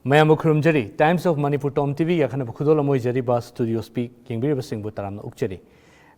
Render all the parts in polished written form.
Mayam Kurumjari, Times of Manipur TOMTV, Yakana Kudola Mojari Bus Studio Speak, King Biribasing Butaram Ukjari.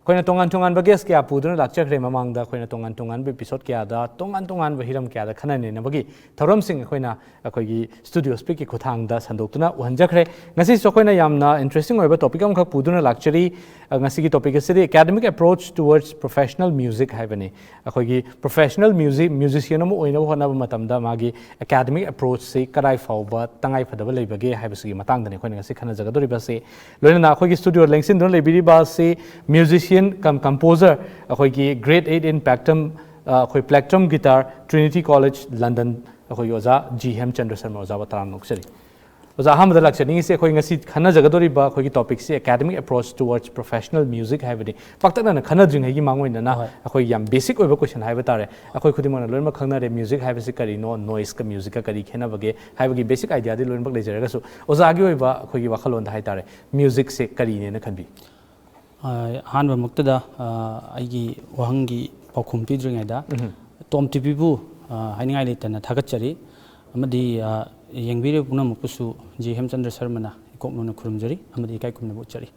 Koina tongan bagas kya pudun lakcha kre mamang da koina tongan episode kya da tongan bahiram kya da khana ne bagi tharam sing koina akoi studio speak ki khothang da sandoktuna wanja kre ngasi so koina yamna interesting oiba topic am khak pudun lakchari ngasi ki topic se academic approach towards professional music haibani akoi professional musician am oina hona matam da magi academic approach se karai fauba tangai phadaba leibage haibasi matang da ne koina ngasi khana jaga dori ba se loina na akoi studio lengsin don lebiri ba se musician composer akhoi grade 8 in PLECTRUM guitar Trinity College London akhoi oza HEMCHANDRA Sharma oza bataram noksari oza hamda lakchani se akhoi ngasi khana jagadori ba akhoi topic se academic approach towards professional music haibadi pakta na khana jing hegi mangoina na akhoi yam basic oiba question haiba tare akhoi khudimana loima khangna re music haibasi kari no noise ka music ka kari khena bage haibagi basic idea de loima lejaraga su oza agi oiba akhoi gi wakhalon da hai tare music se kari ne na khanbi Hanba Muktada, Igi Wahangi, Pokum Pidringa, TOMTV bu, hiding islet and a Takachari, Amadi Yangbiri Punamupusu, HEMCHANDRA Sharmana, Komuna Kurumjari, Amadi Kaikum Buchari.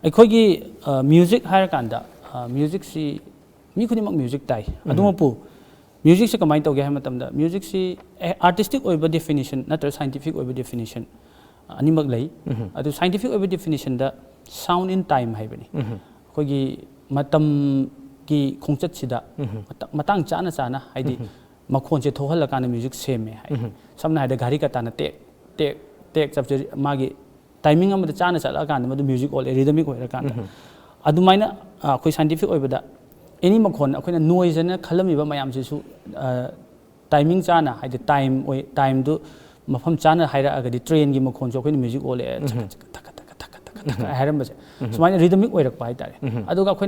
I kogi music Harakanda, music si Mikudimak music tie, Adumapu, music Sakamai Gahamatam, music si artistic over definition, not a scientific over definition. Animal lay, a scientific over definition that sound in time haibani kogi matam ki khongchat sida matang chana haidi makhon che thohal kana music same hai samna haida gari ka tana tek subject magi timing am da chana chala kana madu music all rhythmic hoira kana adumaina khoi scientific oibada any makhon akoina noise na khalami ba mayam se su timing chana haida time do mafam chana haira agadi train gi makhon jo akoina music all so my rhythmic way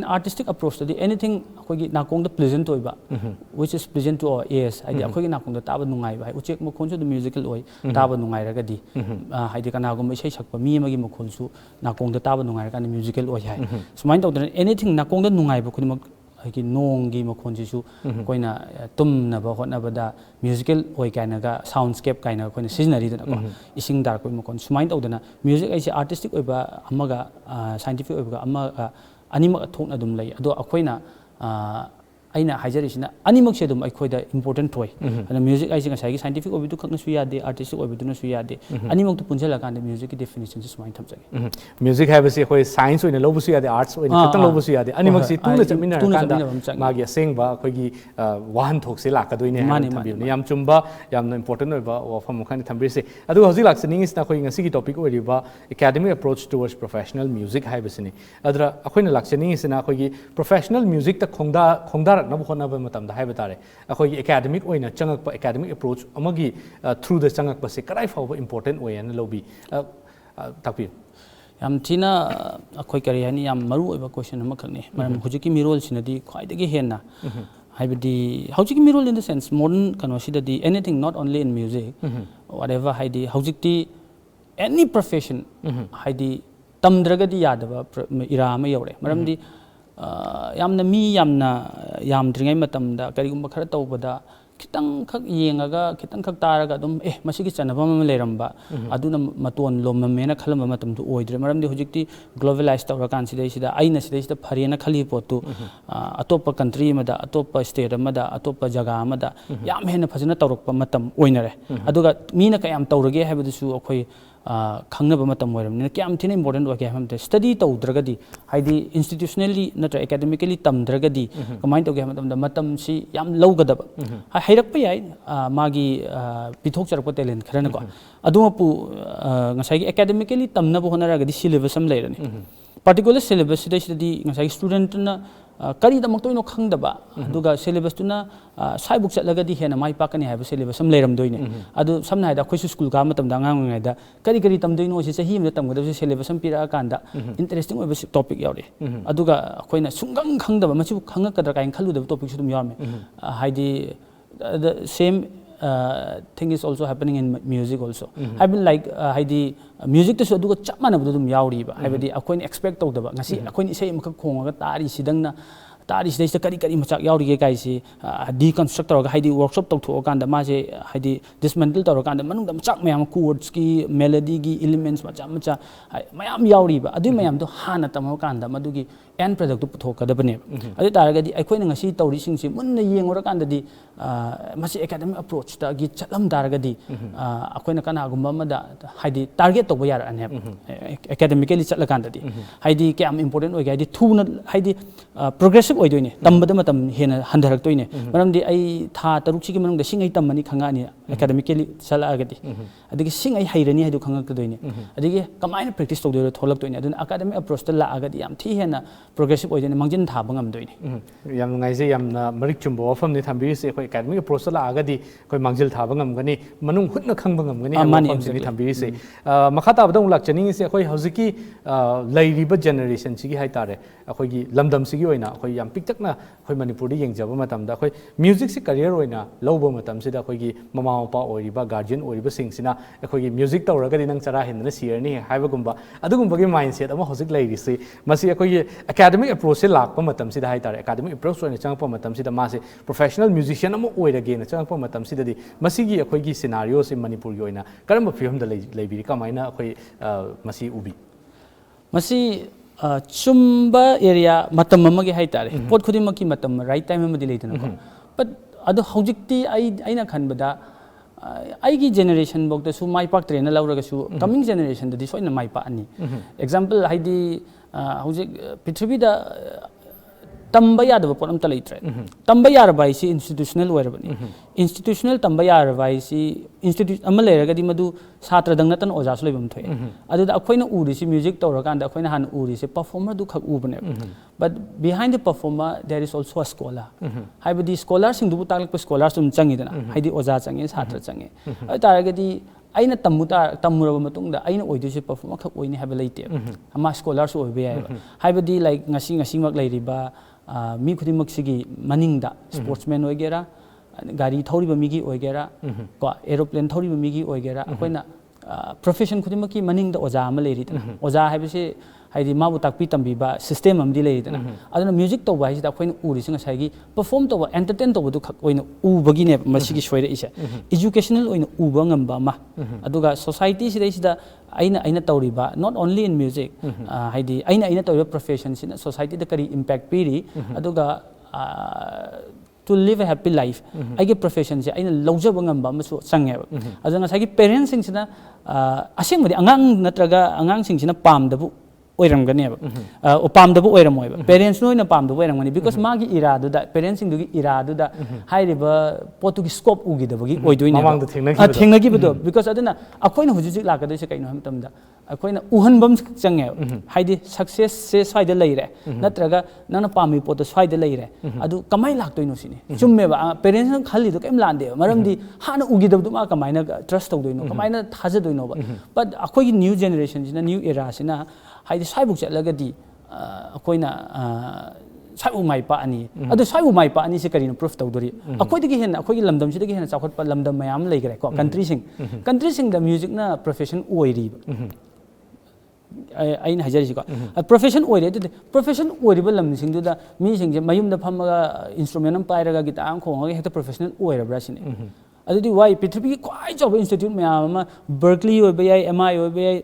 artistic approach to anything pleasant which is pleasant to our ears I check the musical way musical so mind anything nongi makhonjisu koina tumna ba hotna bada musical oi kainaga soundscape kaina koina seasonary dana ko ising dar ko makhon sumain tawdana music ai artistic oiba amaga scientific oiba amaga anima thokna dum lay ado akoina aina hajarisina animak se dum aikoida important toy and music ai singa sai scientific obidu khakna su yade artistic obidu na su yade animak to punjala kan music definition is mind thamjage music have se koi science oina lobu su yade arts oina khatang lobu su yade animak se tuna chamina kan magi sing ba koi gi wahan thok se la ka doine thambi ne yam chumba yam important oiba wafam khani thambi se adu hoji laksening is na koi ngasi gi topic ori ba academic approach towards professional music have se ni adra akoina laksening is na koi gi professional music ta khongda nabu khona ba matam da haiba tare akhoi academic oina changak pa academic approach amagi through the changak pa se karai fawba important way an lobi takpi yam thina akhoi kari hani yam maru oiba question ama khakne maram hujiki mirol sinadi khwaidagi henna haibadi hujiki mirol in the sense modern conversation di anything not only in music whatever haidi hujiki any profession haidi tamdragadi yadaba ira ama yore maram di yamna mi yamdringai matamda karigumba khara tawbada kitang khak yengaga kitang khak taraga dum masigi chanaba ma leramba aduna maton lomamena khalamba matam du oidre maramdi hojikti globalized tawra kan sidai sida aina sidai sida pharena khali potu atopa country mada atopa state mada atopa jaga mada yam hena phajana tawrokpa matam oinare aduga mina kayam tawrage habidusu akhoi khangnaba matam oiramni kyam thina important wa kyam te study tawdragadi haidi institutionally natra academically tamdragadi kamain tawge matam da matam si yam lawgadaba hairakpa yai magi pithok charpa talent kharana ko adumapu ngasai academically tamna bo honaragadi syllabus am leirani particular syllabus sidai ngasai student na kari da makto ino khangdaba aduga syllabus tuna sai book chatlagadi hena mai pakani haiba syllabus am leiram doine adu samna haida khoisu school ka matam da ngang ngai da kari tamdoino se sahi me tamgada syllabus am pira kanda interesting oiba topic yaure aduga khoina sungang khangdaba machu khangakadra kain khalu da topic sudum yarme haidi the same thing is also happening in music also I mean like haidi music to aduga chapmana budum yauri ba haibadi akoin expect tawdaba ngasi akoin isai amka khongaga tari sidangna तारी सिदैस करी करी मचाक याउरिगे काइसी deconstruct तौरगा हाइदि workshop तौथोकांदा मासे हाइदि dismantle तौरकांदा मनुंगदा मचाक मयाम chords की melody की elements मचा मचा मयाम याउरिबा अदु मयाम तो हाना तमकांदा मदुगी एंड प्रोडक्ट पुथोकदबने अदु तारगदि अखोइना ngasi तौरिसिंगसि मुन्ना येंगोरकांददि मसे एकेडमिक अप्रोच तागी चलम तारगदि अखोइना कनागुम्बा मदा हाइदि टारगेट तौबा यारने एकेडमिकली चलकांददि हाइदि क्याम इंपोर्टेंट ओइगे हाइदि थुना हाइदि प्रोग्रेसिव ओइदोइने तंबदा मतम हेना हंधरक्तोइने मरमदि आई था तरुक्सिगि मनंगदा सिंgai तमनी खंगानी एकेडमिकली चलागदि अदिगि सिंgai हैरनी हाइदु खंगक्तदोइने अदिगि कमाइना प्रैक्टिस तौदोइरो थोलक्तोइने अदुन एकेडमिक अप्रोच ता लागदि याम थि हेना प्रोग्रेसिव ओइदोइने मंजिन थाबा ngamdoइने याम नुंगाइजे यामना मरिक चुम्बो वफमनि थांबिरिसे अखोइ एकेडमिक अप्रोच ता लागदि अखोइ मांजिल थाबा ngamगनि मनुंग हुतना खंबा ngamगनि वफमसिनि थांबिरिसे मखा ताबदा लाक्चनिंगसे अखोइ हौजिकि लैरिबा जनरेशन सिगि हाइतारे अखोइगि लमदम सिगि ओइना अखोइ याम पिक्तकना अखोइ मणिपुरदि येंगजबा मतमदा अखोइ म्यूजिक से career ओइना लौबा मतमसिदा अखोइगि mama Mopa ओइरिबा guardian ओइरिबा सिंगसिना अखोइगि music तौरगदि नंग चरा हिंदना सियरनि हाइबगुम्बा अदुगुम्बगि माइंडसेट अमा हौजिक लैरिसे मसि अखोइगि एकेडमिक अप्रोच से लाकपा मतमसिदा हाइतारे एकेडमिक अप्रोच ओइना चंगपा मतमसिदा मासे प्रोफेशनल म्यूजिशियन अमा ओइरगेना चंगपा मतमसिदादि मसिगि अखोइगि सिनारियो से मणिपुरगि ओइना करम फिल्मदा लैबिरि कमाइना अखोइ मसि उबि मसि चुम्बा एरिया मतम अमगे हाइतारे पोट खुदिमकी मतम राइट टाइम अमदि लेतनको बट अदो हौजिकति आइना खनबदा आइगी जनरेशन बोक्तसु माइ पाक्तरेना लौरगसु कमिंग जनरेशन ददि सोइना माइ पानी एग्जांपल हाइदि हौजिक पृथ्वीदा तंबा यादब पोट अमता लेत्रे तंबा यारबाइसी इंस्टीट्यूशनल ओइरबनी इंस्टीट्यूशनल तंबा यारबाइसी इंस्टीट्यूट अमा लेरगदि मदु छात्र दंगतन ओजासु लेबम थोय अदुदा अखोइना उरिसि म्यूजिक तौरकांदा अखोइना हान उरिसि परफॉर्मर दु खक उबने but behind the performer there is also a scholar हाइबदि स्कॉलर सिंग दुबु तालक स्कॉलर सुम चंगिदना हाइदि ओजा चंगे छात्र चंगे अतारगदि आइना तमुरब मतुंगदा आइना ओइदुसे परफॉर्मर खक ओइने हाबे लेते अमा स्कॉलर सु ओइबे याय हाइबदि लाइक ngasi मक लेरिबा मी खुदिमक सिगी मनिंगदा स्पोर्ट्समैन ओइगेरा गाड़ी थौरिबा मिगी ओइगेरा को एरोप्लेन थौरिबा मिगी ओइगेरा अखोइना प्रोफेशन खुदिमकी मनिंगदा ओजा अमा लेरिदना ओजा हाइबसे हाइदि माबु ताकपि तंबिबा सिस्टम अमदि लेरिदना अदुना म्यूजिक तौबा हाइसिदा अखोइना उरिसिंग साइगी परफॉर्म तौबा एंटरटेन तौबदु खक ओइना उबगिने मसिगी सोइरा इसे एजुकेशनल ओइना उबा ngamba मा अदुगा सोसाइटी सिदैसिदा आइना तौरिबा नॉट ओनली इन म्यूजिक हाइदि आइना तौरिबा प्रोफेशन सिना सोसाइटी दा करी इंपैक्ट पीरी अदुगा to live a happy life आइगे प्रोफेशन से आइना लौजब ngamba मसु चंगे अदुगा साइगी पेरेंट्स सिंगसिना असेंबदि अंगांग नत्रगा अंगांग सिंगसिना पामदबु ओइरमगनेब ओ पामदबु ओइरमोइबा पेरेंट्स नोइना पामदबु ओइरमगनि बिकॉज मागी इरादुदा पेरेंट्स सिंगदुगी इरादुदा हाइरिबा पोतुगी स्कोप उगिदबगी ओइदोइने ममांग थेंगगिबदो बिकॉज अदुना अखोइना हुजिजिक लाकदोइसे कैनो हमतमदा अखोइना उहनबम चंगे हाइदि सक्सेस से स्वाइदा लैरे नत्रगा नना पामी पोतो स्वाइदा लैरे अदु कमाइ लाक्तोइनो सिने चुम्मेबा पेरेंट्स खालिदो कैम लांदे मरमदि हाना उगिदबदु मा कमाइना ट्रस्ट तौदोइनो कमाइना थाजदोइनोबा बट अखोइगी न्यू जनरेशन सिना न्यू एरा सिना हाइदि साइबुक चलगदि अखोइना साइबु माइ पानी अदु साइबु माइ पानी से करिनो प्रूफ तौदोरि अखोइदगी हेन अखोइगी लमदम सिदगी हेन चाखोटपा लमदम मयाम लेगरे को कंट्री सिंग द म्यूजिक ना प्रोफेशन ओइरि आइन हजारिसिको प्रोफेशन ओइरे दे प्रोफेशन ओइरिबा लम सिंगदुदा मी सिंगजे मयुमदा फमगा इंस्ट्रूमेंट अम पाइरगा गिटार खोंगा हेक्टा प्रोफेशनल ओइरब्रा सिने अदुदि वाइ पृथ्वी क्वाइ चौबा इंस्टीट्यूट मयाम बर्कली ओइबा याय एमआई ओइबा याय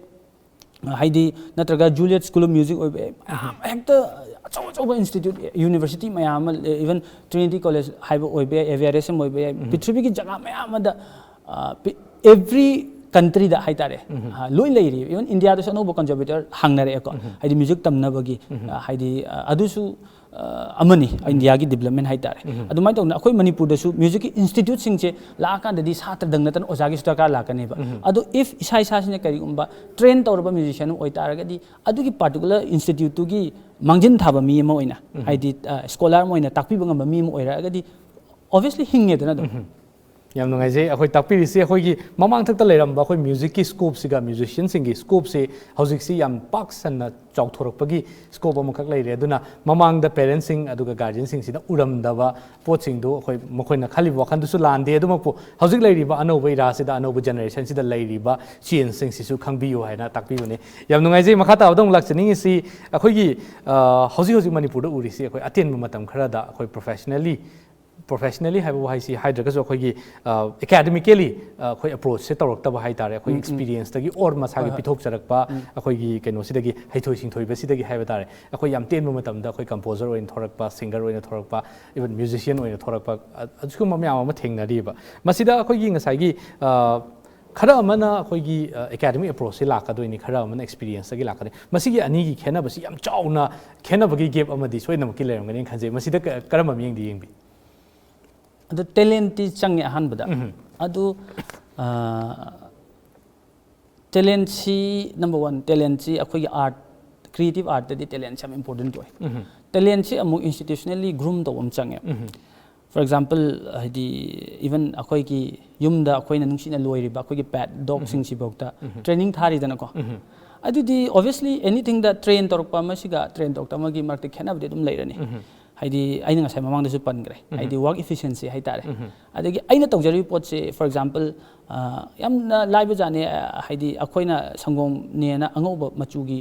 हाइदि नत्रगा जूलियट स्कूल ऑफ म्यूजिक ओइबा हेक्टा अचौबा इंस्टीट्यूट यूनिवर्सिटी मयाम इवन ट्रिनिटी कॉलेज हाइबा ओइबा एविआरएसएम ओइबा याय पृथ्वी की जगह मयामदा एवरी कंट्री दा हाइतारे लोइ लेरि इवन इंडिया दस अनोबो कंजर्वेटर हांगनारे को हाइदि म्यूजिक तमनबगी हाइदि अदुसु अमनी इंडिया की डेवलपमेंट हाइतारे अदुमाइ तौना अखोइ मणिपुर दसु म्यूजिक की इंस्टीट्यूट सिंगचे लाकांददि छात्र दंगनतन ओजागी स्टका लाकनेबा अदु इफ इसा सिने करिगुम्बा ट्रेन तौरबा म्यूजिशियन ओइतारगदि अदुगी पार्टिकुलर इंस्टीट्यूट तुगी मांजिन थाबा मी अमा ओइना हाइदि स्कॉलर मोइना ताकपिबा ngamba मी अमा ओइरागदि ऑब्वियसली हिंगेदना दो ꯌꯥꯝ ꯅꯨꯡꯉꯥꯏꯖꯩ ꯑꯩꯈꯣꯏ ꯇꯥꯛꯄꯤꯔꯤꯁꯦ ꯑꯩꯈꯣꯏꯒꯤ ꯃꯃꯥꯡ ꯊꯛꯇ ꯂꯩꯔꯝꯕ ꯑꯩꯈꯣꯏ ꯃ꯭ꯌꯨꯖꯤꯛꯀꯤ ꯁ꯭ꯀꯣꯞꯁꯤꯒ ꯃ꯭ꯌꯨꯖꯤꯁꯤꯌꯟꯁꯤꯡꯒꯤ ꯁ꯭ꯀꯣꯞꯁꯤ ꯍꯧꯖꯤꯛꯁꯤ ꯌꯥꯝ ꯄꯥꯛ ꯁꯟꯅ ꯆꯥꯎꯊꯣꯔꯛꯄꯒꯤ ꯁ꯭ꯀꯣꯞ ꯑꯃꯈꯛ ꯂꯩꯔꯦ ꯑꯗꯨꯅ ꯃꯃꯥꯡꯗ ꯄꯦꯔꯦꯟꯁꯤꯡ ꯑꯗꯨꯒ ꯒꯥꯔꯖꯤꯌꯟꯁꯤꯡꯁꯤꯅ ꯎꯔꯝꯗꯕ ꯄꯣꯠꯁꯤꯡꯗꯨ ꯑꯩꯈꯣꯏ ꯃꯈꯣꯏꯅ ꯈꯜꯂꯤꯕ ꯋꯥꯈꯟꯗꯨꯁꯨ ꯂꯥꯟꯗꯦ ꯑꯗꯨꯃꯛꯄꯨ ꯍꯧꯖꯤꯛ ꯂꯩꯔꯤꯕ ꯑꯅꯧꯕ ꯏꯔꯥꯁꯤꯗ ꯑꯅꯧꯕ ꯖꯦꯅꯦꯔꯦꯁꯟꯁꯤꯗ ꯂꯩꯔꯤꯕ ꯆꯦꯟꯖꯁꯤꯡꯁꯤꯁꯨ ꯈꯪꯕꯤꯌꯨ ꯍꯥꯏꯅ ꯇꯥꯛꯄꯤꯕꯅꯤ ꯌꯥꯝ ꯅꯨꯡꯉꯥꯏꯖꯩ ꯃꯈꯥ ꯇꯥꯕꯗ ꯑꯃꯨꯛ ꯂꯥꯛꯆꯅꯤꯡꯉꯤꯁꯤ ꯑꯩꯈꯣꯏꯒꯤ ꯍꯧꯖꯤꯛ ꯃꯅꯤꯄꯨꯔꯗ ꯎꯔꯤꯁꯤ ꯑꯩꯈꯣꯏ ꯑꯇꯦꯟꯕ ꯃꯇꯝ ꯈꯔꯗ ꯑꯩꯈꯣꯏ ꯄ꯭ꯔꯣꯐꯦꯁꯅꯦꯜꯂꯤ ꯍꯥꯏꯕ ꯋꯥꯍꯩꯁꯤ ꯍꯥꯏꯗ꯭ꯔꯒꯁꯨ ꯑꯩꯈꯣꯏꯒꯤ ꯑꯦꯀꯥꯗꯃꯤꯀꯦꯂꯤ ꯑꯩꯈꯣꯏ ꯑꯦꯄ꯭ꯔꯣꯆꯁꯦ ꯇꯧꯔꯛꯇꯕ ꯍꯥꯏꯇꯥꯔꯦ ꯑꯩꯈꯣꯏ ꯑꯦꯛꯁꯄꯤꯔꯤꯌꯦꯟꯁꯇꯒꯤ ꯑꯣꯔ ꯃꯁꯥꯒꯤ ꯄꯤꯊꯣꯛꯆꯔꯛꯄ ꯑꯩꯈꯣꯏꯒꯤ ꯀꯩꯅꯣꯁꯤꯗꯒꯤ ꯍꯩꯊꯣꯏ ꯁꯤꯡꯊꯣꯏꯕꯁꯤꯗꯒꯤ ꯍꯥꯏꯕ ꯇꯥꯔꯦ ꯑꯩꯈꯣꯏ ꯌꯥꯝ ꯇꯦꯟꯕ ꯃꯇꯝꯗ ꯑꯩꯈꯣꯏ ꯀꯝꯄꯣꯖꯔ ꯑꯣꯏꯅ ꯊꯣꯔꯛꯄ ꯁꯤꯡꯒꯔ ꯑꯣꯏꯅ ꯊꯣꯔꯛꯄ ꯏꯚꯟ ꯃ꯭ꯌꯨꯖꯤꯁꯤꯌꯟ ꯑꯣꯏꯅ ꯊꯣꯔꯛꯄ ꯑꯁꯤꯒꯨꯝꯕ ꯃꯌꯥꯝ ꯑꯃ ꯊꯦꯡꯅꯔꯤꯕ ꯃꯁꯤꯗ ꯑꯩꯈꯣꯏꯒꯤ ꯉꯁꯥꯏꯒꯤ ꯈꯔ ꯑꯃꯅ ꯑꯩꯈꯣꯏꯒꯤ ꯑꯦꯀꯥꯗꯃꯤꯛ ꯑꯦꯄ꯭ꯔꯣꯆꯁꯦ ꯂꯥꯛꯀꯗꯣꯏꯅꯤ ꯈꯔ ꯑꯃꯅ ꯑꯦꯛꯁꯄꯤꯔꯤꯌꯦꯟꯁꯇꯒꯤ ꯂꯥꯛꯀꯗꯣꯏꯅꯤ ꯃꯁꯤꯒꯤ ꯑꯅꯤꯒꯤ ꯈꯦꯠꯅꯕꯁꯤ ꯌꯥꯝ ꯆꯥꯎꯅ ꯈꯦꯠꯅꯕꯒꯤ ꯒꯦꯞ ꯑꯃꯗꯤ ꯁꯣꯏꯗꯅꯃꯛꯀꯤ ꯂꯩꯔꯝꯒꯅꯤ ꯈꯟꯖꯩ ꯃꯁꯤꯗ ꯀꯔꯝꯕ ꯃꯤꯠꯌꯦꯡꯗ ꯌꯦꯡꯕꯤ ꯑꯗꯨ ꯇꯦꯂꯦꯟꯇꯤ ꯆꯪꯉꯦ ꯑꯍꯥꯟꯕꯗ ꯑꯗꯨ ꯇꯦꯂꯦꯟꯁꯤ ꯅꯝꯕꯔ ꯋꯥꯟ ꯇꯦꯂꯦꯟꯁꯤ ꯑꯩꯈꯣꯏꯒꯤ ꯑꯥꯔꯠ ꯀ꯭ꯔꯤꯌꯦꯇꯤቭ ꯑꯥꯔꯠꯇꯗꯤ ꯇꯦꯂꯦꯟꯁꯤ ꯌꯥꯝ ꯏꯝꯄꯣꯔꯇꯦꯟꯠ ꯑꯣꯏ ꯇꯦꯂꯦꯟꯁꯤ ꯑꯃꯨꯛ ꯏꯟꯁꯇꯤꯇ꯭ꯌꯨꯁꯅꯦꯜꯂꯤ ꯒ꯭ꯔꯨꯝ ꯇꯧꯕ ꯑꯃ ꯆꯪꯉꯦ ꯐꯣꯔ ꯑꯦꯛꯖꯥꯝꯄꯜ ꯍꯥꯏꯗꯤ ꯏꯚꯟ ꯑꯩꯈꯣꯏꯒꯤ ꯌꯨꯝꯗ ꯑꯩꯈꯣꯏꯅ ꯅꯨꯡꯁꯤꯅ ꯂꯣꯏꯔꯤꯕ ꯑꯩꯈꯣꯏꯒꯤ ꯄꯦꯠ ꯗꯣഗ്ꯁꯤꯡꯁꯤꯐꯥꯎꯗ ꯇ꯭ꯔꯦꯅꯤꯡ ꯊꯥꯔꯤꯗꯅꯀꯣ ꯑꯗꯨꯗꯤ ꯑꯣꯕꯚꯤꯌꯁꯂꯤ ꯑꯦꯅꯤꯊꯤꯡꯗ ꯇ꯭ꯔꯦꯟ ꯇꯧꯔꯛꯄ ꯑꯃꯁꯤꯒ ꯇ꯭ꯔꯦꯟ ꯇꯧꯔꯛꯇꯕ ꯑꯃꯒꯤ ꯃꯔꯛꯇ ꯈꯦꯠꯅꯕꯗꯤ ꯑꯗꯨꯝ ꯂꯩꯔꯅꯤ ꯍꯥꯏꯗꯤ ꯑꯩꯅ ꯉꯁꯥꯏ ꯃꯃꯥꯡꯗꯁꯨ ꯄꯟꯈ꯭ꯔꯦ ꯍꯥꯏꯗꯤ ꯋꯥꯔꯛ ꯏꯐꯤꯁꯤꯌꯦꯟꯁꯤ ꯍꯥꯏꯇꯥꯔꯦ ꯑꯗꯒꯤ ꯑꯩꯅ ꯇꯧꯖꯔꯤꯕ ꯄꯣꯠꯁꯦ ꯐꯣꯔ ꯑꯦꯛꯖꯥꯝꯄꯜ ꯌꯥꯝꯅ ꯂꯥꯏꯕꯖꯥꯠꯅꯦ ꯍꯥꯏꯗꯤ ꯑꯩꯈꯣꯏꯅ ꯁꯪꯒꯣꯝꯅꯦꯅ ꯑꯉꯧꯕ ꯃꯆꯨꯒꯤ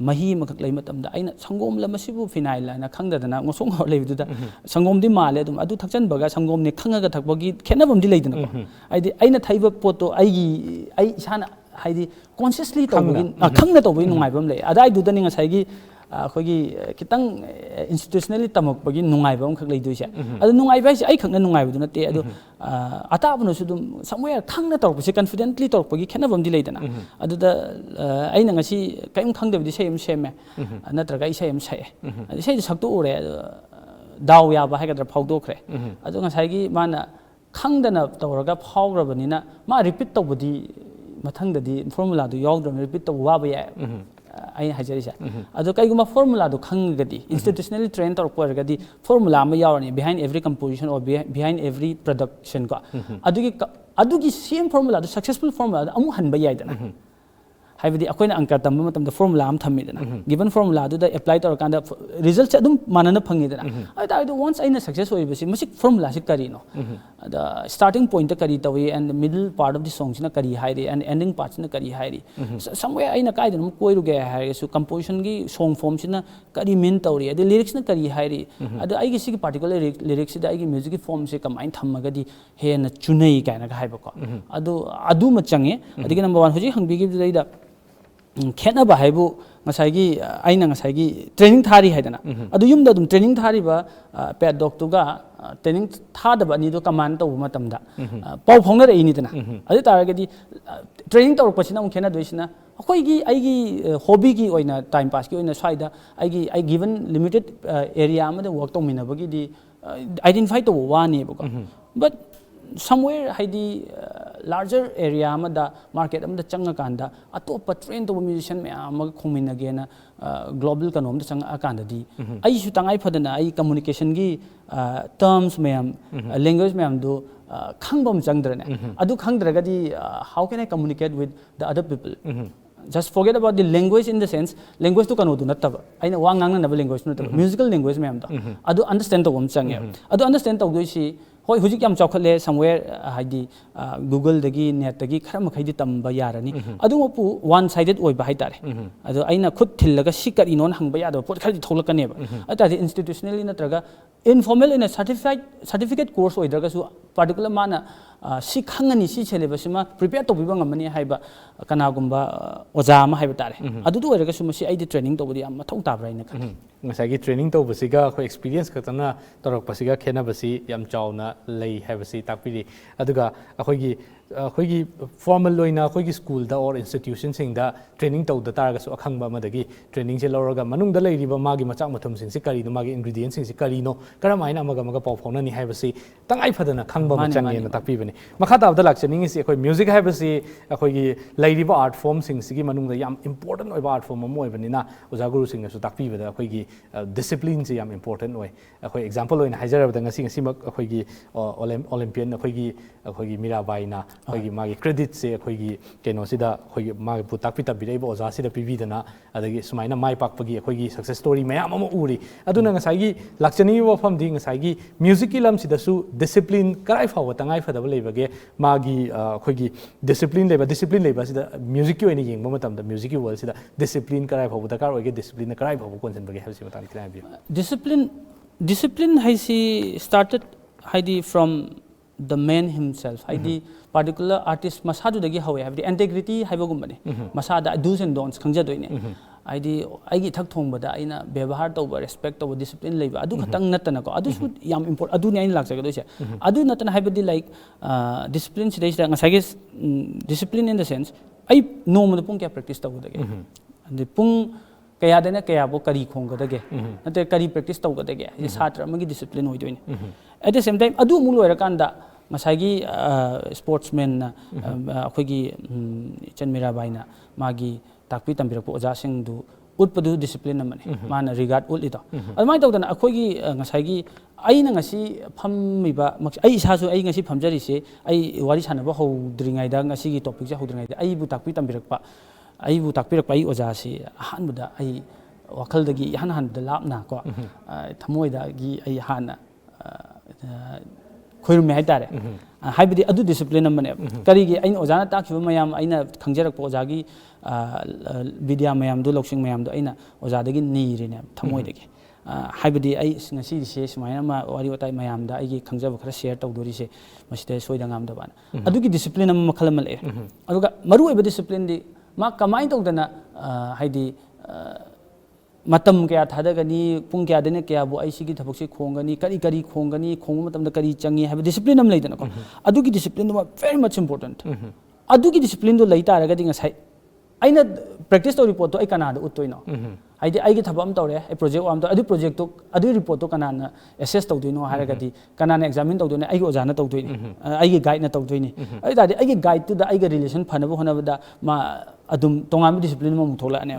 ꯃꯍꯤ ꯑꯃꯈꯛ ꯂꯩ ꯃꯇꯝꯗ ꯑꯩꯅ ꯁꯪꯒꯣꯝ ꯃꯁꯤꯕꯨ ꯐꯤꯅꯥꯏꯜ ꯍꯥꯏꯅ ꯈꯪꯗꯗꯅ ꯉꯣꯁꯣꯡ ꯉꯧꯔ ꯂꯩꯕꯗꯨꯗ ꯁꯪꯒꯣꯝꯗꯤ ꯃꯥꯜꯂꯦ ꯑꯗꯨꯝ ꯑꯗꯨ ꯊꯛꯆꯟꯕꯒ ꯁꯪꯒꯣꯝꯅꯦ ꯈꯪꯉꯒ ꯊꯛꯄꯒꯤ ꯈꯦꯠꯅꯕꯝꯗꯤ ꯂꯩꯗꯅꯀꯣ ꯍꯥꯏꯗꯤ ꯑꯩꯅ ꯊꯛꯏꯕ ꯄꯣꯠꯇꯣ ꯑꯩ ꯏꯁꯥꯅ ꯍꯥꯏꯗꯤ ꯀꯣꯟꯁꯤꯌꯁꯂꯤ ꯇꯧꯕꯒꯤ ꯈꯪꯅ ꯇꯧꯕꯒꯤ ꯅꯨꯡꯉꯥꯏꯕ ꯑꯃ ꯂꯩ ꯑꯗꯥꯏꯗꯨꯗꯅꯤ ꯉꯁꯥꯏꯒꯤ ꯑꯩꯈꯣꯏꯒꯤ ꯈꯤꯇꯪ ꯏꯟꯁꯇꯤꯇ꯭ꯌꯨꯁꯅꯦꯜꯂꯤ ꯇꯝꯃꯛꯄꯒꯤ ꯅꯨꯡꯉꯥꯏꯕ ꯑꯃꯈꯛ ꯂꯩꯗꯣꯏꯁꯦ ꯑꯗꯨ ꯅꯨꯡꯉꯥꯏꯕ ꯍꯥꯏꯁꯦ ꯑꯩ ꯈꯛꯅ ꯅꯨꯡꯉꯥꯏꯕꯗꯨ ꯅꯠꯇꯦ ꯑꯗꯨ ꯑꯇꯥꯕꯅꯁꯨ ꯑꯗꯨꯝ ꯁꯝꯋꯦꯌꯔ ꯈꯪꯅ ꯇꯧꯔꯛꯄꯁꯦ ꯀꯟꯐꯤꯗꯦꯟꯠꯂꯤ ꯇꯧꯔꯛꯄꯒꯤ ꯈꯦꯠꯅꯕ ꯑꯃꯗꯤ ꯂꯩꯗꯅ ꯑꯗꯨꯗ ꯑꯩꯅ ꯉꯁꯤ ꯀꯔꯤꯝ ꯈꯪꯗꯕꯗꯤ ꯏꯁꯩ ꯑꯃ ꯁꯦꯝꯃꯦ ꯅꯠꯇ꯭ꯔꯒ ꯏꯁꯩ ꯑꯃ ꯁꯛꯑꯦ ꯏꯁꯩꯗꯨ ꯁꯛꯇꯣꯛꯎꯔꯦ ꯑꯗꯣ ꯗꯥꯎ ꯌꯥꯕ ꯍꯥꯏꯒꯗ꯭ꯔꯥ ꯐꯥꯎꯗꯣꯛꯈ꯭ꯔꯦ ꯑꯗꯣ ꯉꯁꯥꯏꯒꯤ ꯃꯥꯅ ꯈꯪꯗꯅ ꯇꯧꯔꯒ ꯐꯥꯎꯈ꯭ꯔꯕꯅꯤꯅ ꯃꯥ ꯔꯤꯄꯤꯠ ꯇꯧꯕꯗꯤ ꯃꯊꯪꯗꯗꯤ ꯐꯣꯔꯃꯨꯂꯥꯗꯨ ꯌꯥꯎꯗ꯭ꯔꯕꯅꯤꯅ ꯔꯤꯄꯤꯠ ꯇꯧꯕ ꯋꯥꯕ ꯌꯥꯏ ꯑꯩꯅ ꯍꯥꯏꯖꯔꯤꯁꯦ ꯑꯗꯣ ꯀꯩꯒꯨꯝꯕ ꯐꯣꯔꯃꯨꯂꯥꯗꯣ ꯈꯪꯉꯒꯗꯤ ꯏꯟꯁꯇꯤꯇ꯭ꯌꯨꯁꯅꯦꯜꯂꯤ ꯇ꯭ꯔꯦꯟ ꯇꯧꯔꯛꯄ ꯑꯣꯏꯔꯒꯗꯤ ꯐꯣꯔꯃꯨꯂꯥ ꯑꯃ ꯌꯥꯎꯔꯅꯤ behind every composition or behind every production ꯀꯣ ꯑꯗꯨꯒꯤ ꯁꯦꯝ ꯐꯣꯔꯃꯨꯂꯥꯗꯣ ꯁꯛꯁꯦꯁꯐꯨꯜ ꯐꯣꯔꯃꯨꯂꯥꯗꯣ ꯑꯃꯨꯛ ꯍꯟꯕ ꯌꯥꯏꯗꯅ ꯍꯥꯏꯕꯗꯤ ꯑꯩꯈꯣꯏꯅ ꯑꯪꯀ ꯇꯝꯕ ꯃꯇꯝꯗ ꯐꯣꯔꯃꯨꯂꯥ ꯑꯃ ꯊꯝꯃꯤꯗꯅ ꯒꯤꯚꯟ ꯐꯣꯔꯃꯨꯂꯥꯗꯨꯗ ꯑꯦꯄ꯭ꯂꯥꯏ ꯇꯧꯔꯀꯥꯟꯗ ꯔꯤꯖꯜꯠꯁꯦ ꯑꯗꯨꯝ ꯃꯥꯟꯅꯅ ꯐꯪꯉꯤꯗꯅ ꯑꯗꯨ ꯇꯥꯔꯒꯗꯤ ꯋꯥꯟꯁ ꯑꯩꯅ ꯁꯛꯁꯦꯁ ꯑꯣꯏꯕꯁꯤ ꯃꯁꯤ ꯐꯣꯔꯃꯨꯂꯥꯁꯤ ꯀꯔꯤꯅꯣ ꯑꯗ ꯁ꯭ꯇꯥꯔꯇꯤꯡ ꯄꯣꯏꯟꯠꯇ ꯀꯔꯤ ꯇꯧꯏ and middle part of the ꯁꯣꯡꯁꯤꯅ ꯀꯔꯤ ꯍꯥꯏꯔꯤ ꯑꯦꯟ ꯑꯦꯟꯗꯤꯡ ꯄꯥꯔꯠꯁꯤꯅ ꯀꯔꯤ ꯍꯥꯏꯔꯤ ꯁꯝꯋꯦꯌꯔ ꯑꯩꯅ ꯀꯥꯏꯗꯅꯣ ꯀꯣꯏꯔꯨꯒꯦ ꯍꯥꯏꯔꯒꯁꯨ ꯀꯝꯄꯣꯖꯤꯁꯟꯒꯤ ꯁꯣꯡ ꯐꯣꯝꯁꯤꯅ ꯀꯔꯤ ꯃꯤꯟ ꯇꯧꯔꯤ ꯑꯗꯩ ꯂꯤꯔꯤꯛꯁꯅ ꯀꯔꯤ ꯍꯥꯏꯔꯤ ꯑꯗꯣ ꯑꯩꯒꯤ ꯁꯤꯒꯤ ꯄꯥꯔꯇꯤꯀꯨꯂꯔ ꯂꯤꯔꯤꯛꯁꯤꯗ ꯑꯩꯒꯤ ꯃ꯭ꯌꯨꯖꯤꯛꯀꯤ ꯐꯣꯝꯁꯦ ꯀꯃꯥꯏꯅ ꯊꯝꯃꯒꯗꯤ ꯍꯦꯟꯅ ꯆꯨꯅꯩ ꯀꯥꯏꯅꯒ ꯍꯥꯏꯕꯀꯣ ꯑꯗꯨꯃ ꯆꯪꯉꯦ ꯑꯗꯒꯤ ꯅꯝꯕꯔ ꯋꯥꯟ ꯍꯧꯖꯤꯛ ꯍꯪꯕꯤꯈꯤꯕꯗꯩꯗ ꯈꯦꯠꯅꯕ ꯍꯥꯏꯕꯨ ꯉꯁꯥꯏꯒꯤ ꯑꯩꯅ ꯉꯁꯥꯏꯒꯤ ꯇ꯭ꯔꯦꯅꯤꯡ ꯊꯥꯔꯤ ꯍꯥꯏꯗꯅ ꯑꯗꯨ ꯌꯨꯝꯗ ꯑꯗꯨꯝ ꯇ꯭ꯔꯦꯅꯤꯡ ꯊꯥꯔꯤꯕ ꯄꯦꯠ ꯗꯣꯛꯇꯨꯒ ꯇ꯭ꯔꯦꯅꯤꯡ ꯊꯥꯗꯕ ꯑꯅꯤꯗꯣ ꯀꯃꯥꯟ ꯇꯧꯕ ꯃꯇꯝꯗ ꯄꯥꯎ ꯐꯥꯎꯅꯔꯛꯏꯅꯤꯗꯅ ꯑꯗꯨ ꯇꯥꯔꯒꯗꯤ ꯇ꯭ꯔꯦꯅꯤꯡ ꯇꯧꯔꯛꯄꯁꯤꯅ ꯑꯃꯨꯛ ꯈꯦꯠꯅꯗꯣꯏꯁꯤ나 ꯑꯩꯒꯤ ꯍꯣꯕꯤꯒꯤ ꯑꯣꯏꯅ ꯇꯥꯏꯝ ꯄꯥꯁꯀꯤ ꯑꯣꯏꯅ ꯁ꯭ꯋꯥꯏꯗ ꯑꯩ ꯒꯤꯚꯟ ꯂꯤꯃꯤꯇꯦꯠ ꯑꯦꯔꯤꯌꯥ ꯑꯃꯗ ꯋꯔꯛ ꯇꯧꯃꯤꯟꯅꯕꯒꯤꯗꯤ ꯑꯥꯏꯗꯦꯟꯇꯤꯐꯥꯏ ꯇꯧꯕ ꯋꯥꯅꯦꯕꯀꯣ ꯕꯠ somewhere ꯍꯥꯏꯗꯤ ꯂꯥꯔꯖꯔ ꯑꯦꯔꯤꯌꯥ ꯑꯃꯗ ꯃꯥꯔꯀꯦꯠ ꯑꯃꯗ ꯆꯪꯉꯀꯥꯟꯗ ꯑꯇꯣꯞꯄ ꯇ꯭ꯔꯦꯟ ꯇꯧꯕ ꯃ꯭ꯌꯨꯖꯤꯁꯤꯌꯟ ꯃꯌꯥꯝ ꯑꯃꯒ ꯈꯣꯡꯃꯤꯟꯅꯒꯦꯅ ꯒ꯭ꯂꯣꯕꯦꯜ ꯀꯩꯅꯣꯝꯗ ꯆꯪꯉꯛꯑꯀꯥꯟꯗꯗꯤ ꯑꯩꯁꯨ ꯇꯉꯥꯏ ꯐꯗꯅ ꯑꯩ ꯀꯝꯃꯨꯅꯤꯀꯦꯁꯟꯒꯤ ꯇꯔꯝꯁ ꯃꯌꯥꯝ ꯂꯦꯡꯒ꯭ꯋꯦꯖ ꯃꯌꯥꯝꯗꯨ ꯈꯪꯕ ꯑꯃ ꯆꯪꯗ꯭ꯔꯅꯦ ꯑꯗꯨ ꯈꯪꯗ꯭ꯔꯒꯗꯤ how can I communicate with the other people just forget about the language in the sense language to kanodu nattaba aina wa ngangnaba language nattaba musical language mayam da adu understand tawam change adu understand tawdoisi hoi hujik yam chawkhatle somewhere haidi google dagi net dagi khara makhai di tamba yarani adu mapu one sided oiba hai tare adu aina khut thillaga sikari non hangba yada pot khali tholakane ba atadi institutionally natraga informal in a certificate course oidraga su particular mana si khangani si chelebasima prepare tawbiba ngamani haiba kanagumba oja ama haiba tare adudu oiraga su masi aidi training tawbudi am mathau tabra ina kan ngasagi training tawbasiga khoi experience khatana torak pasiga khena basi yam chauna lei haibasi takpiri aduga akhoi gi ꯑꯩꯈꯣꯏꯒꯤ formal ꯑꯣꯏꯅ ꯑꯩꯈꯣꯏꯒꯤ ꯁ꯭ꯀꯨꯜꯗ or ꯏꯟꯁꯇꯤꯇ꯭ꯌꯨꯁꯟꯁꯤꯡꯗ training ꯇꯧꯗ ꯇꯥꯔꯒꯁꯨ ꯑꯈꯪꯕ ꯑꯃꯗꯒꯤ ꯇ꯭ꯔꯦꯅꯤꯡꯁꯦ ꯂꯧꯔꯒ ꯃꯅꯨꯡꯗ ꯂꯩꯔꯤꯕ ꯃꯥꯒꯤ ꯃꯆꯥꯛ ꯃꯊꯨꯝꯁꯤꯡꯁꯤ ꯀꯔꯤꯅꯣ ꯃꯥꯒꯤ ꯏꯟꯒ꯭ꯔꯤꯗꯤꯌꯦꯟꯁꯤꯡꯁꯤ ꯀꯔꯤꯅꯣ ꯀꯔꯝꯍꯥꯏꯅ ꯑꯃꯒ ꯄꯥꯎ ꯐꯥꯎꯅꯅꯤ ꯍꯥꯏꯕꯁꯤ ꯇꯉꯥꯏ ꯐꯗꯅ ꯈꯪꯕ ꯑꯃ ꯆꯪꯉꯦꯅ ꯇꯥꯛꯄꯤꯕꯅꯤ ꯃꯈꯥ ꯇꯥꯕꯗ ꯂꯥꯛꯆꯅꯤꯡꯉꯤꯁꯤ ꯑꯩꯈꯣꯏ ꯃ꯭ꯌꯨꯖꯤꯛ ꯍꯥꯏꯕꯁꯤ ꯑꯩꯈꯣꯏꯒꯤ ꯂꯩꯔꯤꯕ ꯑꯥꯔꯠ ꯐꯣꯔꯝꯁꯤꯡꯁꯤꯒꯤ ꯃꯅꯨꯡꯗ ꯌꯥꯝ ꯏꯝꯄꯣꯔꯇꯦꯟ ꯑꯣꯏꯕ ꯑꯥꯔꯠ ꯐꯣꯔꯝ ꯑꯃ ꯑꯣꯏꯕꯅꯤꯅ ꯑꯣꯖꯥ ꯒꯨꯔꯨꯁꯤꯡꯅꯁꯨ ꯇꯥꯛꯄꯤꯕꯗ ꯑꯩꯈꯣꯏꯒꯤ ꯗꯤꯁꯤꯄ꯭ꯂꯤꯟꯁꯤ ꯌꯥꯝ ꯏꯝꯄꯣꯔꯇꯦꯟ ꯑꯣꯏ ꯑꯩꯈꯣꯏ ꯑꯦꯛꯖꯥꯝꯄꯜ ꯑꯣꯏꯅ ꯍꯥꯏꯖꯔꯕꯗ ꯉꯁꯤꯃꯛ ꯑꯩꯈꯣꯏꯒꯤ ꯑꯣꯂꯦꯝꯄꯤꯌꯟ ꯑꯩꯈꯣꯏꯒꯤ ꯃꯤꯔꯥꯕꯥꯏꯅ ꯑꯩꯈꯣꯏꯒꯤ ꯃꯥꯒꯤ ꯀ꯭ꯔꯦꯗꯤꯠꯁꯦ ꯑꯩꯈꯣꯏꯒꯤ ꯀꯩꯅꯣꯁꯤꯗ ꯑꯩꯈꯣꯏꯒꯤ ꯃꯥꯕꯨ ꯇꯥꯛꯄꯤ ꯇꯝꯕꯤꯔꯛꯏꯕ ꯑꯣꯖꯥꯁꯤꯗ ꯄꯤꯕꯤꯗꯅ ꯑꯗꯒꯤ ꯁꯨꯃꯥꯏꯅ ꯃꯥꯏ ꯄꯥꯛꯄꯒꯤ ꯑꯩꯈꯣꯏꯒꯤ ꯁꯛꯁꯦꯁ ꯁ꯭ꯇꯣꯔꯤ ꯃꯌꯥꯝ ꯑꯃ ꯎꯔꯤ ꯑꯗꯨꯅ ꯉꯁꯥꯏꯒꯤ ꯂꯥꯛꯆꯅꯤꯡꯉꯤꯕ ꯋꯥꯐꯝꯗꯤ ꯉꯁꯥꯏꯒꯤ ꯃ꯭ꯌꯨꯖꯤꯛꯀꯤ ꯂꯝꯁꯤꯗꯁꯨ ꯗꯤꯁꯤꯄ꯭ꯂꯤꯟ ꯀꯔꯥꯏ ꯐꯥꯎꯕ ꯇꯉꯥꯏ ꯐꯗꯕ ꯂꯩꯕꯒꯦ ꯃꯥꯒꯤ ꯑꯩꯈꯣꯏꯒꯤ ꯗꯤꯁꯤꯄ꯭ꯂꯤꯟ ꯂꯩꯕ ꯑꯁꯤꯗ ꯃ꯭ꯌꯨꯖꯤꯛꯀꯤ ꯑꯣꯏꯅ ꯌꯦꯡꯕ ꯃꯇꯝꯗ ꯃ꯭ꯌꯨꯖꯤꯛꯀꯤ ꯋꯥꯔꯜꯁꯤꯗ ꯗꯤꯁꯤꯄ꯭ꯂꯤꯟ ꯀꯔꯥꯏ ꯐꯥꯎꯕ ꯗꯔꯀꯥꯔ ꯑꯣꯏꯒꯦ ꯗꯤꯁꯤꯄ꯭ꯂꯤꯟꯅ ꯀꯔꯥꯏ ꯐꯥꯎꯕ ꯀꯣꯟꯁꯤꯟꯕꯒꯦ ꯍꯥꯏꯕꯁꯤ ꯃꯇꯥꯡꯗ ꯈꯤꯇꯪ ꯍꯥꯏꯕꯤꯌꯨ discipline haisi started haidi from the man himself haidi particular artist masadu dagi hawe haidi integrity haibagumani masada do's and don'ts khangjadoine haidi aigi thak thongbada aina ବ୍ୟବହାର tawba respect tawba discipline leiba adu khatang natana ko adu su yam important adu ni aina lakjagadoise adu natana haibadi like discipline sidai sida ngasagi discipline in the sense ai normal pung kya practice tawdage andi pung kaya dena kaya bo kari khonggadage nate kari practice tawgadage ye satra amagi discipline hoidoine at the same time adu mul oirakanda ngasagi sportsman na akhoigi Chan Mirabai na magi takpi tambirakpo oja sing du utpadu discipline amani mana regard ulito admai tawdana akhoigi ngasagi aina ngasi phammiba ai isasu ai ngasi phamjari se ai wari sanaba hodringai da ngasi gi topic se hodringai da ai bu takpi tambirakpa ai bu takpirak pai oja si ahanbuda ai wakhaldagi hanbada lapna ko thamoida gi ai hana khoirum mai tare haibidi adu discipline amane karigi aina ojana takhiba mayam aina khangjarak oja gi vidya mayam du loksing mayam du aina oja dagi nirine thamoidagi haibidi ai ngasi se sumaina ma wari watai mayam da ai gi khangjaba khara share tawdori se masite soida ngam da bana adu gi discipline am makhal mal e aduga maru oiba discipline di ma kamai tawdana haidi matam kya thadagani pung kya dene kya bu aisi gi thabuk se khongani kari khongani khong matam da kari changi have discipline am leidana ko adu gi discipline do very much important adu gi discipline do leita raga dinga sai aina practice to report to ai kana da uttoino haidi ai gi thabam tawre ai project am to adu report to kana na assess tawdoino haraga di kana na examine tawdoine ai gi oja na tawdoini ai gi guide na tawdoini ai da ai gi guide to da ai gi relation phanaba honaba da ma adum tongam discipline ma muthola ane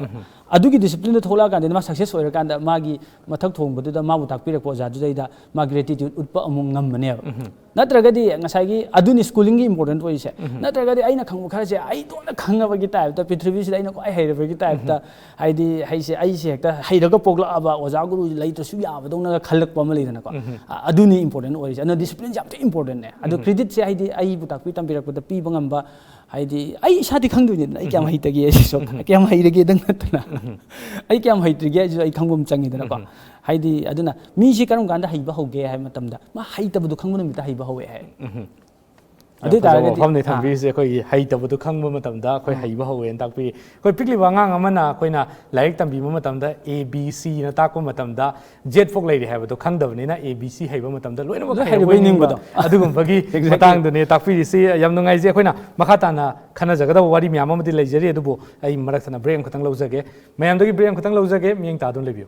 adugi discipline thola kan ma success oira kan da magi mathak thongbu da ma bu takpira ko ja du da ma gratitude utpa amung ngam mane natraga di ngasai gi aduni schooling gi important oi se natraga di aina khangbu khara se ai do na khangaba gi type ta prithvi sida aina ko ai hairaba gi type ta haidi haise ai se hekta hairaga pogla aba oja guru leitra su ya ba dong na khalak pa ma leidana ko aduni important oi se na discipline jam te important ne adu credit se haidi ai bu takpi tambirak pa da pi bangam ba haidi ai sadi khangduni ai kyam haitagi ai so kyam hairage dang natna ai kyam haitrige ai khangum changi dana ko haidi aduna mi si karam ganda haiba hoge hai matamda ma haitabu khangbu namita haiba howe hai adu tarage famne thambi se koi haitabu khangbu matamda koi haiba howe en takpi koi pikli wangang amana koina laik tambi matamda abc na takpo matamda jet fok leiri haibadu khangdabni na abc haiba matamda loina ma haibai ningbado adugum bagi matang dune takpi si yam nungai je koina makhata na khana jagada wari myam amadi leijari adubu ai marathana brain khatang lawjage mayam dagi brain khatang lawjage miyeng ta dun lebiu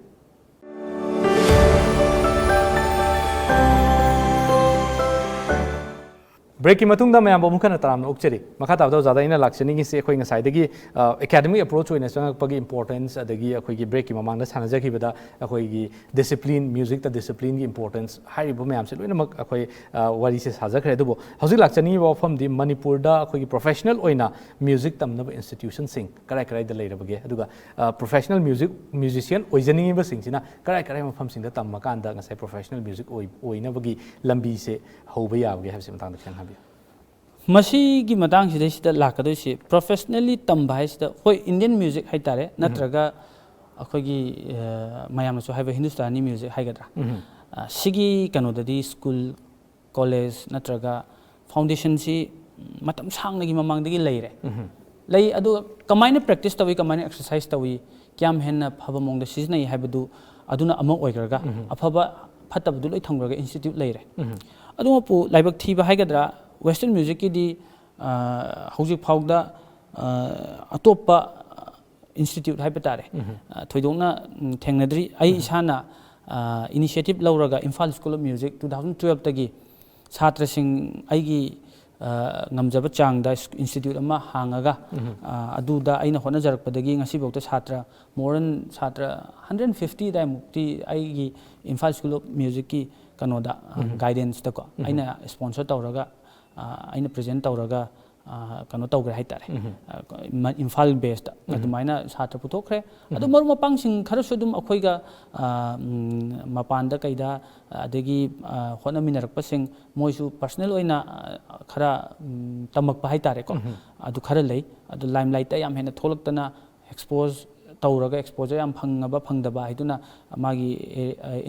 break ki matungda mayam bo mukhana taramna ukcheri makha tabda jada ina lakchani gi se khoi ngasai dagi academic approach oina changak pagi importance adagi akhoi gi break ki mamang da sanajaki bada akhoi gi discipline music ta discipline gi importance hari bo mayam se loina mak akhoi wari se sajakre dubo hausi lakchani bo fam di Manipur da akhoi gi professional oina music tamna institution sing karai da leirabage aduga professional musician oijani ba sing sina karai mafam sing da tamma kan da ngasai professional music oina bagi lambi se hoba yabage habse matang da khang masi gi matang si sida lakado si professionally tamba sida hoi Indian music hai tare natraga akhoi gi mayam so haiba Hindustani music hai gadra sigi kano dadi school college natraga foundation si matam sang nagi mamang dagi leire lei adu kamaina practice tawi kamaina exercise tawi kyam henna phaba mong da sijnai haibadu aduna amok oigraga afaba phatabdu loi thangraga institute leire adu pu laibak thiba hai gadra western music ki di hojik phawda atopa institute hai patare thoidongna thengnadri ai isana initiative lauraga Imphal School of Music 2012 tagi chhatra sing aigi ngamjaba changda institute ama hangaga aduda aina hona jarakpadagi ngasi bawta chhatra more than chhatra 150 dai mukti aigi Imphal School of Music ki kanoda guidance ta ko aina sponsor tawraga aina present tawraga kano tawgre haitare Imphal based adumaina chhatra puthokre adu maru mapang sing kharasu dum akhoiga mapanda kaida adagi hona minarakpa sing moisu personal oina khara tamakpa haitare ko adu khara lei adu limelight ta yam hena tholaktana expose tawraga exposure yam phangaba phangdaba haiduna magi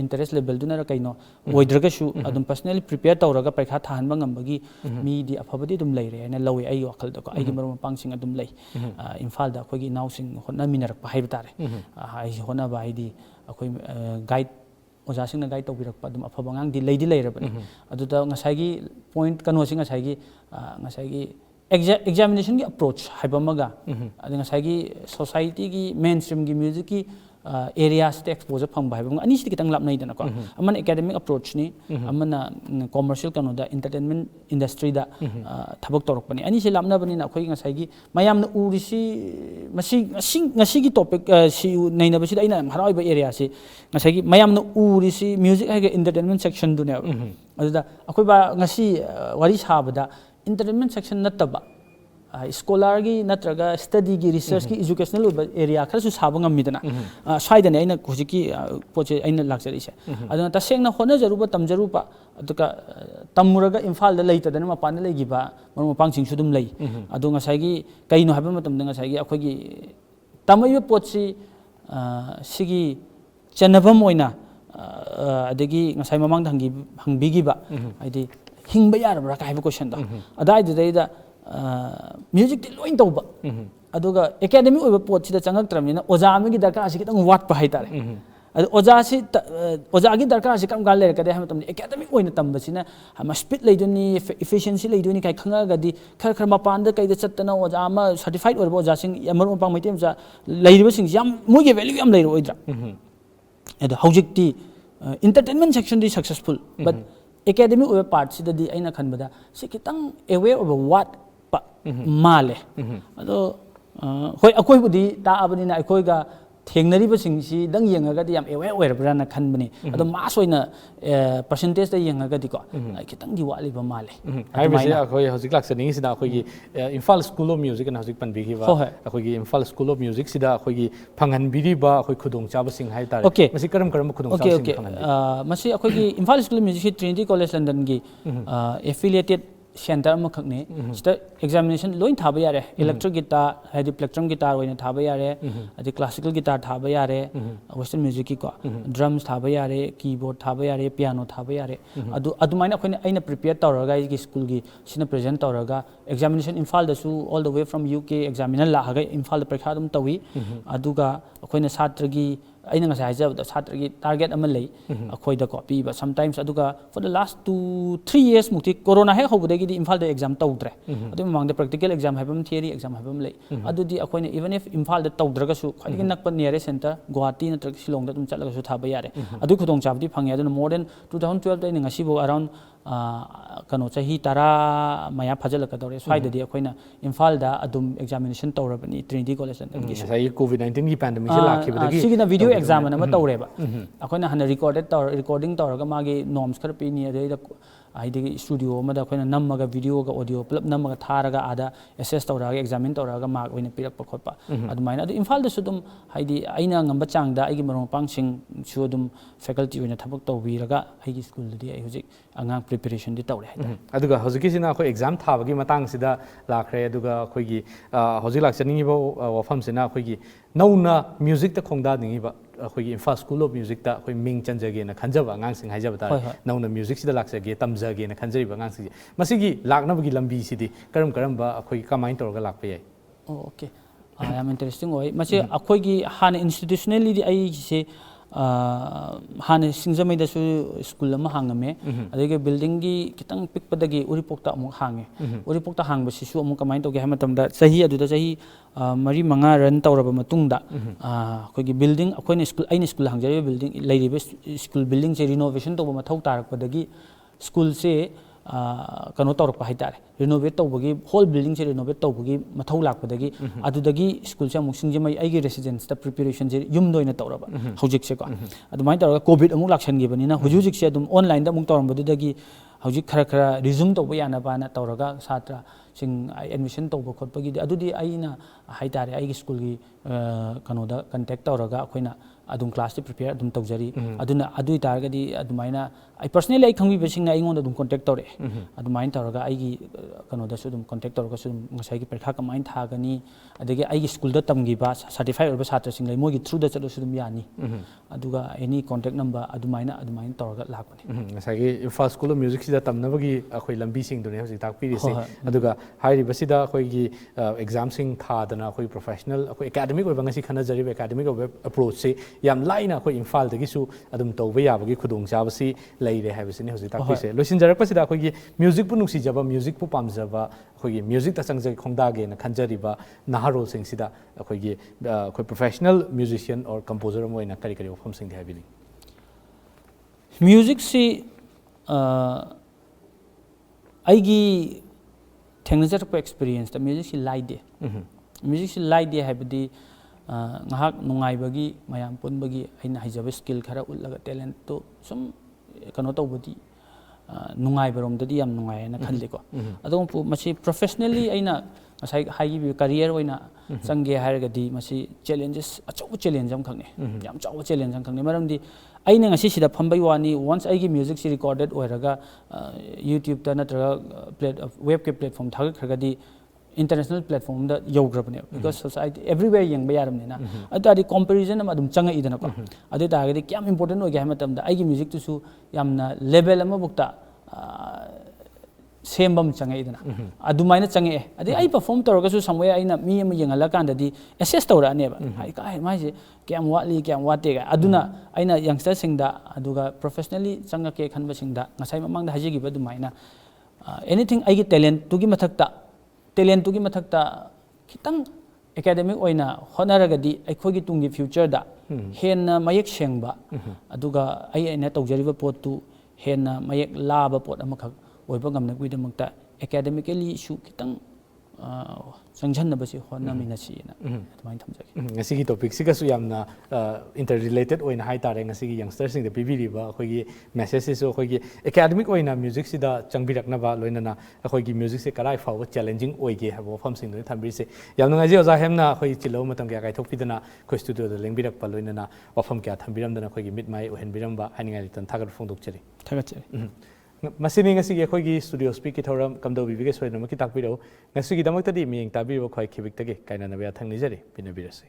interest level duna ra kaino oidraga su adum personally prepare tawraga paikha thahanba ngambagi mi di afabadi dum leire ena lawi ai wakal da ko ai maru mapang sing adum lei Imphal da khogi naw sing honna minarak pa haibtare ai honna ba ai di akhoi guide oja sing na guide tawbirak pa dum afaba ngang di leidi leirabani aduda ngasai point kano sing ngasai gi examination की approach है बमगा अदंग साइगी society की mainstream की music की areas ते exposure फंग भाई बमगा अनिश्चित कितंग लाभ नहीं देना को अमन academic approach नहीं अमन commercial कनो दा entertainment industry दा थबक तोरक बनी अनिश्चित लाभ ना बनी ना कोई साइगी मयाम न उरिसी मसी की topic सी नहीं ना बसी दा इना हराई ब area से साइगी मयाम न उरिसी music है के entertainment section दुनिया अदुदा अकोई बा ngasi wari sabada entertainment section nataba scholar gi natraga study gi research gi educational area kharasu sabangam midana saida ne aina hojiki poche aina lakjari se aduna tasengna hona jaruba tamjaruba aduka tamuraga Imphal da leita dana mapan da legiba maru pangsing sudum lei adu ngasai gi kaino haba matam da ngasai gi akhoi gi tamayu pochi sigi chanabam oina adagi ngasai mamang dhangi hangbigi ba aidi hingba yarabra ka haiba question da adai da music ti loin tawba aduga academic oiba pot sida changak tramina oja ami gi darkar asi kitang wat pa haitare adu oja gi darkar asi kam gal le ka de ham tam academic oina tamba sina ham speed leiduni efficiency leiduni kai khanga ga di khar khar mapan da kai da chattana oja ama certified oiba oja sing yamar pang maitem ja leiba sing yam moi ge value yam leiro oidra adu hojik ti entertainment section di successful but academic oiba part sida di aina khanbada si kitang aware of what pa male ado hoi akoi budi ta abani na akoi ga thengnari ba sing si dang yenga ga di yam aware oira na khanbani ado mas oina percentage da yenga ga di ko kitang di wali ba male hai bise akoi hojik lak sani sida akoi gi Imphal School of Music na hojik pan bi gi ba akoi gi Imphal School of Music sida akoi gi phangan biri ba akoi khudong chaba sing hai tare masi karam khudong chaba sing phangan masi akoi gi Imphal School of Music Trinity College London gi affiliated center ma khakne sta examination loin thaba yare electric guitar hadi plectrum guitar oina thaba yare adi classical guitar thaba yare western music ki ko drums thaba yare keyboard thaba yare piano thaba yare adu maina khoina aina prepare tawraga gi school gi sina present tawraga examination Imphal da su all the way from UK examiner la haga Imphal da parekha dum tawi aduga khoina chhatra gi aina ngasai haijabda chhatra gi target ama lei akhoi da copy ba sometimes aduga for the last 2-3 years mukti corona he hobudagi di Imphal da exam tawdre adu mang da practical exam haibam theory exam haibam lei adu di akhoina even if Imphal da tawdraga su khadigi nakpa nearest center Guwahati natrak Shillong da tum chatlaga su thaba yare adu khudong chabdi phangi adu more than 2012 da ngasi bo around kano chahi tara maya phajal ka dore swaida di akhoina Imphal da adum examination tawrabani Trinity College London gi sai COVID-19 gi pandemic se lakhibadagi sigina video exam na ma tawreba akhoina hana recording tawraga magi norms khar pi ni ade aidi studio ma da akhoina nammaga video ga audio pulap nammaga tharaga ada assess tawraga examine tawraga mark oina pirak pa khotpa adumaina adu Imphal da sudum haidi aina ngamba changda aigi marong pangsing su adum faculty oina thabak tawbiraga aigi school di ai hojik angang preparation di tawre aduga hojiki sina khoi exam thabagi matang sida lakhre aduga khoi gi hojik lak chani ba wafam sina khoi gi nauna music ta khongda ningi ba khoi gi Imphal School of Music ta khoi ming chanjage na khanjaba angang sing haijaba ta nauna music sida laksage tamjage na khanjari ba angang sing masigi lakna bagi lambi sidi karam ba khoi kamain torga lakpa yai okay I am interesting oi mase akhoi gi han institutionally di ai se ꯍꯥꯟꯅ ꯁꯤꯡꯖꯃꯩꯗꯁꯨ school ꯑꯃ ꯍꯥꯡꯉꯝꯃꯦ ꯑꯗꯒꯤ ꯕꯤꯜꯗꯤꯡꯒꯤ ꯈꯤꯇꯪ ꯄꯤꯛꯄꯗꯒꯤ ꯎꯔꯤꯄꯣꯛꯇ ꯑꯃꯨꯛ ꯍꯥꯡꯉꯦ ꯎꯔꯤꯄꯣꯛꯇ ꯍꯥꯡꯕꯁꯤꯁꯨ ꯑꯃꯨꯛ ꯀꯃꯥꯏꯅ ꯇꯧꯒꯦ ꯍꯥꯏꯕ ꯃꯇꯝꯗ ꯆꯍꯤ ꯑꯗꯨꯗ ꯆꯍꯤ 4-5 ꯔꯟ ꯇꯧꯔꯕ ꯃꯇꯨꯡꯗ ꯑꯩꯈꯣꯏꯒꯤ ꯕꯤꯜꯗꯤꯡ ꯑꯩꯅ ꯁ꯭ꯀꯨꯜ ꯍꯥꯡꯖꯔꯤꯕ ꯕꯤꯜꯗꯤꯡ ꯂꯩꯔꯤꯕ ꯁ꯭ꯀꯨल बिल्डिंग से रिनोवेशन तब मथौ तारकपदगी स्कूल से कनो तौरप हाइतारे रिनोवेट तौबगी होल बिल्डिंग से रिनोवेट तौबगी मथौ लाकपदगी अदुदगी स्कूल से अमुक सिंजमई आइगे रेसिडेंस ता प्रिपरेशन से युम दोइना तौरबा हौजिक से को अदुमाइ तौरगा कोविड अमुक लाक्सनगिबनिना हुजुजिक से अदुम ऑनलाइन दा अमुक तौरबदुदगी हौजिक खरा खरा रिज्यूम तौबा यानाबाना तौरगा छात्र सिंग एडमिशन तौबा खोटपगी अदुदि आइना हाइतारे आइगे स्कूल की कनोदा कांटेक्ट तौरगा अखोइना अदुम क्लास से प्रिपेयर अदुम तौजरी अदुना अदुइ तारगदी अदुमाइना आई पर्सनली आई खंगबि बेसिंगना आइगोंदा अदुम कांटेक्ट तौरे अदुमाइन तौरगा आइगी कनोदासु अदुम कांटेक्ट तौरगा सु ngसाइगी परीक्षा कमाइन थागनी अदगी आइगी स्कूल दा तमगिबा सर्टिफाइड ओरबा छात्र सिंग लै मोगी थ्रू दा चलो सु अदुम यानी अदुगा एनी कांटेक्ट नंबर अदुमाइन तौरगा लाकबनी ngसाइगी इम्फाल स्कूल ऑफ म्यूजिक सिदा तमनबगी अखोइ लंबी सिंग दुने हजि ताकपिरिसे अदुगा हाइरिबसिदा अखोइगी एग्जाम सिंग थादना अखोइ प्रोफेशनल अखोइ एकेडमिक ओइबा ngasi खनजरिबा एकेडमिक ओइबा अप्रोच से याम लाइना अखोइ इम्फाल दगिसु अदुम तौबा याबगी खुदोंग चाबसी लैरे हाइबसिनि हजि ताकपिसे लोसिनजरकपसिदा अखोइगी म्यूजिक पु नुसिजबा म्यूजिक पु पामजबा अखोइगी म्यूजिक ता चंगजै खोंदागे न खनजरिबा नाहारोल सिंगसिदा अखोइगी अखोइ प्रोफेशनल म्यूजिशियन और कंपोजर मोइना करि करि वफम सिंग हाइबिनि म्यूजिक से आइगी थेंगनजरप एक्सपीरियंस ता म्यूजिक से लाइदे म्यूजिक से लाइदे हाइबदी ngahak nungaibagi mayam punbagi aina haijaba skill khara ullaga talent to sum kano tawbadi nungaibaromdadi yam nungai na khalle ko adom pu masi professionally aina ngasai haigi career oina change hairagadi masi challenges achaw challenge am khangne yam chaw challenge am khangne maramdi aina ngasi sida phambai wani once aigi music si recorded oiraga youtube ta natraga web ke platform thag khagadi international platform da yograbne because society everywhere yang bayaram ne na adari comparison am adum changa idana ko adu dagadi kyam important oge hamatam da aigi music tu su yamna level ama bukta sembam changa idana adumaina change adi ai perform toroga su somewhere aina mi am yengala kanda di assess tawra ne ba ai ka mai je kyam watli kyam wate ga aduna aina youngster singda aduga professionally changa ke khanba singda ngasai mamang da haji gi ba dumaina anything aigi talent tu gi mathakta talent to gi mathakta kitang academic oina honaragadi aikhogi tungi future da henna mayek sengba aduga aina tawjariba pot tu henna mayek laba pot amakhak oiba ngamna kuidamakta academically issue kitang sangjanabasi honnaminasi na admain thamjagi ngasigi topic sigasu yamna interrelated oina hai tare ngasigi youngsters sing da pibiriba akhoi message so akhoi academic oina music sida changbirakna ba loinana akhoi music se karai faw challenging oige habo fam sing do thambiri se yamna ngaji oza hemna akhoi chilo matam kya kai thokpidana khoi studio da lengbirak pa loinana wafam kya thambiram dana akhoi mit mai ohen biramba haninga ritan thagar phongdok cheri masini ngasi akhoi studio speak ki thoram kamdo bibige soina maki takpiro ngasi gi damak tadi miyeng tabiro khoi khibik tage kaina na bya thang nijari pinabirase